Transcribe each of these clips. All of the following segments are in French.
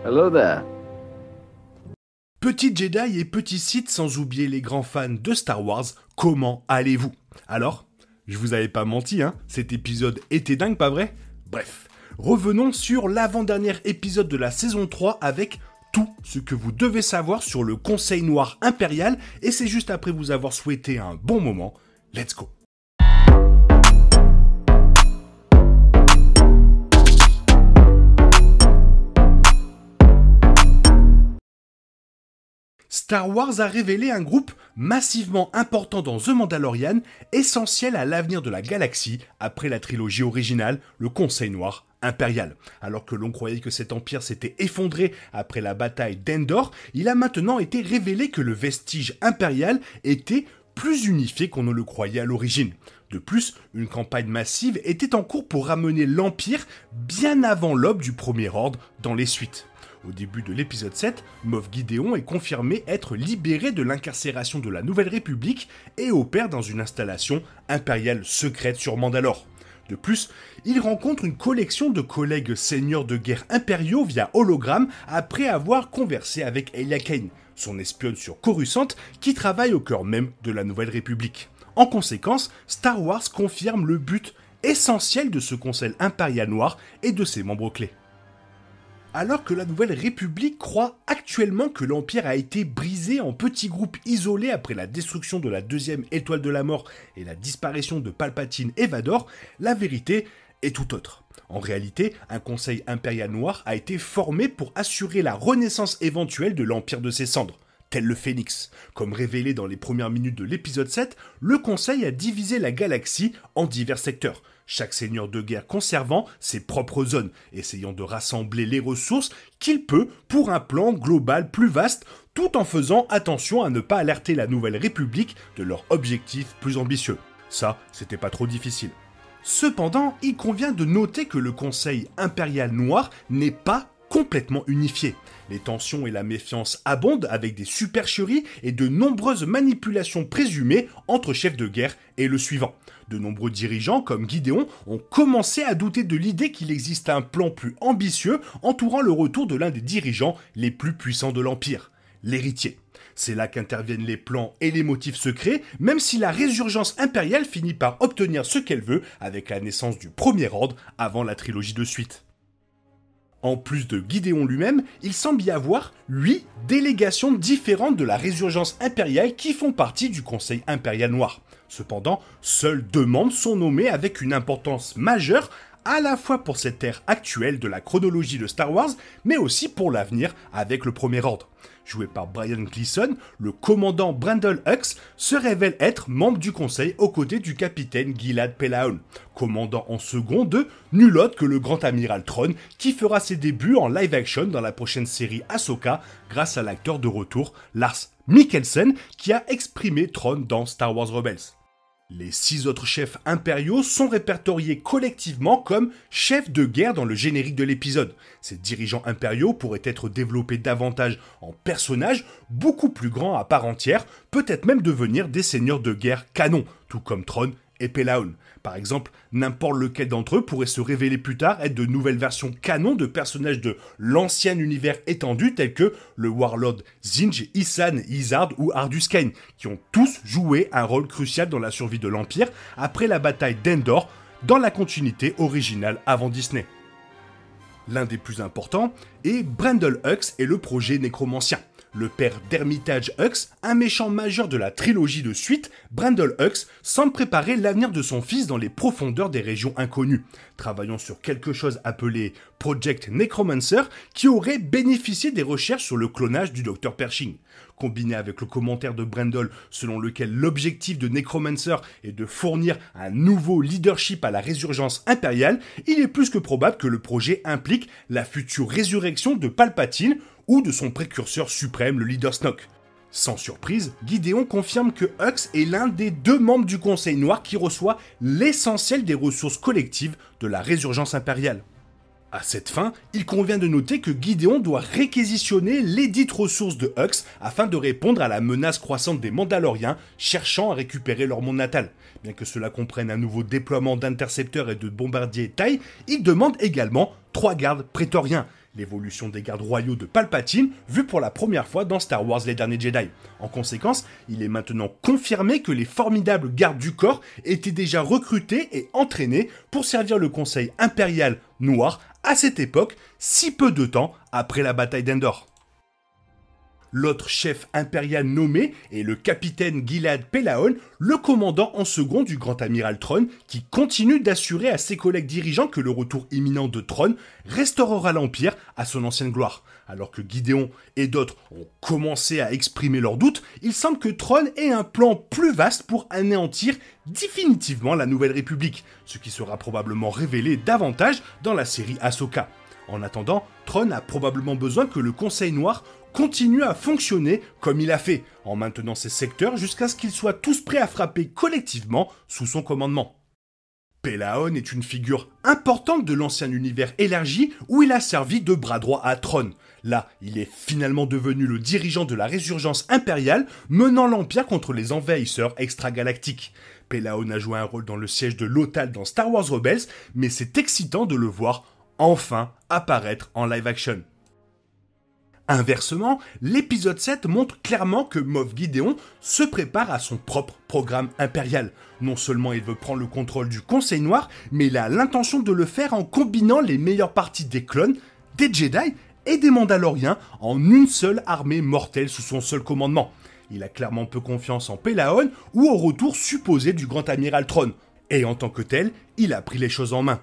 Hello there. Petits Jedi et petits Sith, sans oublier les grands fans de Star Wars, comment allez-vous? Alors, je vous avais pas menti, cet épisode était dingue, pas vrai? Bref, revenons sur l'avant-dernier épisode de la saison 3 avec tout ce que vous devez savoir sur le Conseil Noir Impérial, et c'est juste après vous avoir souhaité un bon moment. Let's go! Star Wars a révélé un groupe massivement important dans The Mandalorian, essentiel à l'avenir de la galaxie après la trilogie originale, le Conseil Noir Impérial. Alors que l'on croyait que cet empire s'était effondré après la bataille d'Endor, il a maintenant été révélé que le vestige impérial était plus unifié qu'on ne le croyait à l'origine. De plus, une campagne massive était en cours pour ramener l'Empire bien avant l'aube du Premier Ordre dans les suites. Au début de l'épisode 7, Moff Gideon est confirmé être libéré de l'incarcération de la Nouvelle République et opère dans une installation impériale secrète sur Mandalore. De plus, il rencontre une collection de collègues seigneurs de guerre impériaux via hologramme après avoir conversé avec Elia Kane, son espionne sur Coruscant qui travaille au cœur même de la Nouvelle République. En conséquence, Star Wars confirme le but essentiel de ce Conseil impérial noir et de ses membres clés. Alors que la Nouvelle République croit actuellement que l'Empire a été brisé en petits groupes isolés après la destruction de la deuxième étoile de la mort et la disparition de Palpatine et Vador, la vérité est tout autre. En réalité, un conseil impérial noir a été formé pour assurer la renaissance éventuelle de l'Empire de ses cendres. Tel le Phénix. Comme révélé dans les premières minutes de l'épisode 7, le Conseil a divisé la galaxie en divers secteurs, chaque seigneur de guerre conservant ses propres zones, essayant de rassembler les ressources qu'il peut pour un plan global plus vaste, tout en faisant attention à ne pas alerter la Nouvelle République de leurs objectifs plus ambitieux. Ça, c'était pas trop difficile. Cependant, il convient de noter que le Conseil impérial noir n'est pas complètement unifié. Les tensions et la méfiance abondent avec des supercheries et de nombreuses manipulations présumées entre chefs de guerre et le suivant. De nombreux dirigeants, comme Gideon, ont commencé à douter de l'idée qu'il existe un plan plus ambitieux entourant le retour de l'un des dirigeants les plus puissants de l'Empire, l'héritier. C'est là qu'interviennent les plans et les motifs secrets, même si la résurgence impériale finit par obtenir ce qu'elle veut avec la naissance du Premier Ordre avant la trilogie de suite. En plus de Gideon lui-même, il semble y avoir 8 délégations différentes de la résurgence impériale qui font partie du Conseil impérial noir. Cependant, seuls 2 membres sont nommés avec une importance majeure à la fois pour cette ère actuelle de la chronologie de Star Wars, mais aussi pour l'avenir avec le Premier Ordre. Joué par Brian Gleeson, le commandant Brandon Hux se révèle être membre du conseil aux côtés du capitaine Gilad Pellaeon, commandant en second de nul autre que le grand amiral Thrawn, qui fera ses débuts en live action dans la prochaine série Ahsoka grâce à l'acteur de retour Lars Mikkelsen qui a exprimé Thrawn dans Star Wars Rebels. Les 6 autres chefs impériaux sont répertoriés collectivement comme chefs de guerre dans le générique de l'épisode. Ces dirigeants impériaux pourraient être développés davantage en personnages beaucoup plus grands à part entière, peut-être même devenir des seigneurs de guerre canon, tout comme Thrawn et Pellaeon. Par exemple, n'importe lequel d'entre eux pourrait se révéler plus tard être de nouvelles versions canon de personnages de l'ancien univers étendu tels que le Warlord Zinj, Issan, Izard ou Ardus Kain, qui ont tous joué un rôle crucial dans la survie de l'Empire après la bataille d'Endor dans la continuité originale avant Disney. L'un des plus importants est Brandon Hux et le projet Nécromancien. Le père d'Hermitage Hux, un méchant majeur de la trilogie de suite, Brandon Hux semble préparer l'avenir de son fils dans les profondeurs des régions inconnues, travaillant sur quelque chose appelé Project Necromancer qui aurait bénéficié des recherches sur le clonage du Dr Pershing. Combiné avec le commentaire de Brandon selon lequel l'objectif de Necromancer est de fournir un nouveau leadership à la résurgence impériale, il est plus que probable que le projet implique la future résurrection de Palpatine ou de son précurseur suprême, le leader Snoke. Sans surprise, Gideon confirme que Hux est l'un des 2 membres du Conseil Noir qui reçoit l'essentiel des ressources collectives de la résurgence impériale. À cette fin, il convient de noter que Gideon doit réquisitionner les dites ressources de Hux afin de répondre à la menace croissante des Mandaloriens cherchant à récupérer leur monde natal. Bien que cela comprenne un nouveau déploiement d'intercepteurs et de bombardiers TIE, il demande également 3 gardes prétoriens. l'évolution des gardes royaux de Palpatine, vue pour la première fois dans Star Wars Les Derniers Jedi. En conséquence, il est maintenant confirmé que les formidables gardes du corps étaient déjà recrutés et entraînés pour servir le Conseil impérial noir à cette époque, si peu de temps après la bataille d'Endor. L'autre chef impérial nommé est le capitaine Gilad Pellaeon, le commandant en second du grand amiral Thrawn, qui continue d'assurer à ses collègues dirigeants que le retour imminent de Thrawn restaurera l'Empire à son ancienne gloire. Alors que Gideon et d'autres ont commencé à exprimer leurs doutes, il semble que Thrawn ait un plan plus vaste pour anéantir définitivement la Nouvelle République, ce qui sera probablement révélé davantage dans la série Ahsoka. En attendant, Thrawn a probablement besoin que le Conseil Noir continue à fonctionner comme il a fait, en maintenant ses secteurs jusqu'à ce qu'ils soient tous prêts à frapper collectivement sous son commandement. Pellaeon est une figure importante de l'ancien univers élargi où il a servi de bras droit à Thrawn. Là, il est finalement devenu le dirigeant de la résurgence impériale, menant l'Empire contre les envahisseurs extragalactiques. Pellaeon a joué un rôle dans le siège de Lothal dans Star Wars Rebels, mais c'est excitant de le voir enfin apparaître en live action. Inversement, l'épisode 7 montre clairement que Moff Gideon se prépare à son propre programme impérial. Non seulement il veut prendre le contrôle du Conseil Noir, mais il a l'intention de le faire en combinant les meilleures parties des clones, des Jedi et des Mandaloriens en une seule armée mortelle sous son seul commandement. Il a clairement peu confiance en Pellaeon ou au retour supposé du grand amiral Thrawn. Et en tant que tel, il a pris les choses en main.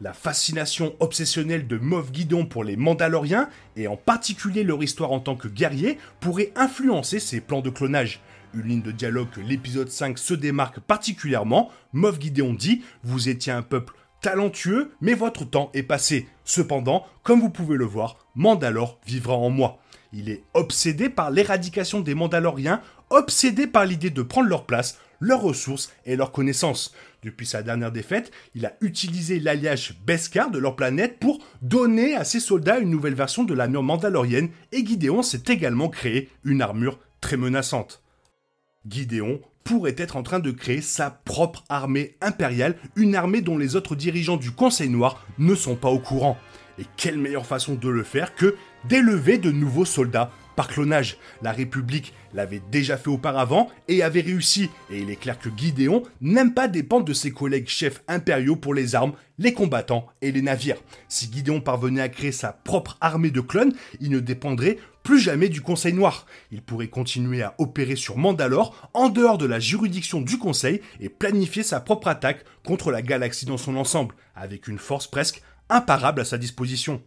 La fascination obsessionnelle de Moff Gideon pour les Mandaloriens, et en particulier leur histoire en tant que guerrier, pourrait influencer ses plans de clonage. Une ligne de dialogue que l'épisode 5 se démarque particulièrement, Moff Gideon dit « Vous étiez un peuple talentueux, mais votre temps est passé. Cependant, comme vous pouvez le voir, Mandalore vivra en moi. » Il est obsédé par l'éradication des Mandaloriens, obsédé par l'idée de prendre leur place, leurs ressources et leurs connaissances. Depuis sa dernière défaite, il a utilisé l'alliage Beskar de leur planète pour donner à ses soldats une nouvelle version de l'armure mandalorienne et Gideon s'est également créé une armure très menaçante. Gideon pourrait être en train de créer sa propre armée impériale, une armée dont les autres dirigeants du Conseil Noir ne sont pas au courant. Et quelle meilleure façon de le faire que d'élever de nouveaux soldats par clonage. La République l'avait déjà fait auparavant et avait réussi, et il est clair que Gideon n'aime pas dépendre de ses collègues chefs impériaux pour les armes, les combattants et les navires. Si Gideon parvenait à créer sa propre armée de clones, il ne dépendrait plus jamais du Conseil Noir. Il pourrait continuer à opérer sur Mandalore en dehors de la juridiction du Conseil et planifier sa propre attaque contre la galaxie dans son ensemble, avec une force presque imparable à sa disposition.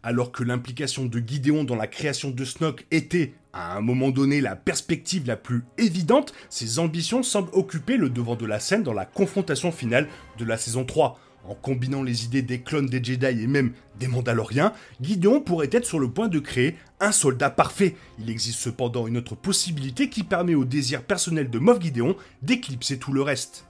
Alors que l'implication de Gideon dans la création de Snoke était, à un moment donné, la perspective la plus évidente, ses ambitions semblent occuper le devant de la scène dans la confrontation finale de la saison 3. En combinant les idées des clones des Jedi et même des Mandaloriens, Gideon pourrait être sur le point de créer un soldat parfait. Il existe cependant une autre possibilité qui permet au désir personnel de Moff Gideon d'éclipser tout le reste.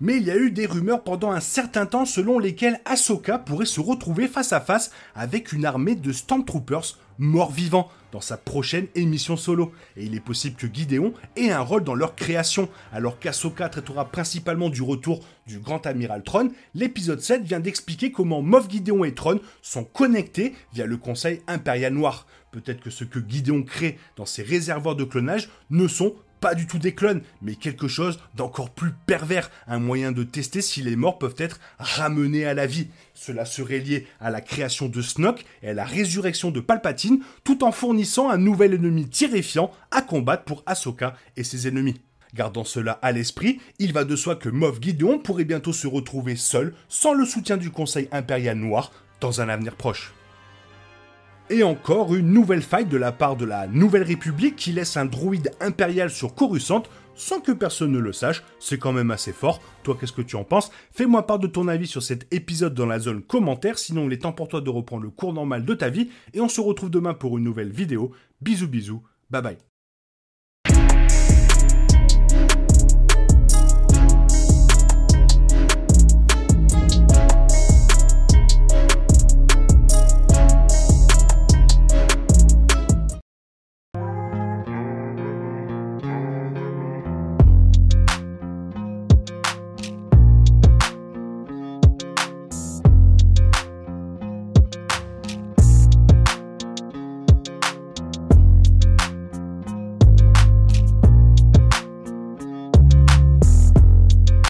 Mais il y a eu des rumeurs pendant un certain temps selon lesquelles Ahsoka pourrait se retrouver face à face avec une armée de Stormtroopers morts-vivants dans sa prochaine émission solo. Et il est possible que Gideon ait un rôle dans leur création. Alors qu'Ahsoka traitera principalement du retour du grand amiral Thrawn, l'épisode 7 vient d'expliquer comment Moff Gideon et Thrawn sont connectés via le Conseil impérial noir. Peut-être que ce que Gideon crée dans ses réservoirs de clonage ne sont pas du tout des clones, mais quelque chose d'encore plus pervers, un moyen de tester si les morts peuvent être ramenés à la vie. Cela serait lié à la création de Snoke et à la résurrection de Palpatine, tout en fournissant un nouvel ennemi terrifiant à combattre pour Ahsoka et ses ennemis. Gardant cela à l'esprit, il va de soi que Moff Gideon pourrait bientôt se retrouver seul, sans le soutien du Conseil impérial noir, dans un avenir proche. Et encore une nouvelle faille de la part de la Nouvelle République qui laisse un droïde impérial sur Coruscant sans que personne ne le sache, c'est quand même assez fort. Toi, qu'est-ce que tu en penses? Fais-moi part de ton avis sur cet épisode dans la zone commentaire, sinon il est temps pour toi de reprendre le cours normal de ta vie, et on se retrouve demain pour une nouvelle vidéo. Bisous bisous, bye bye.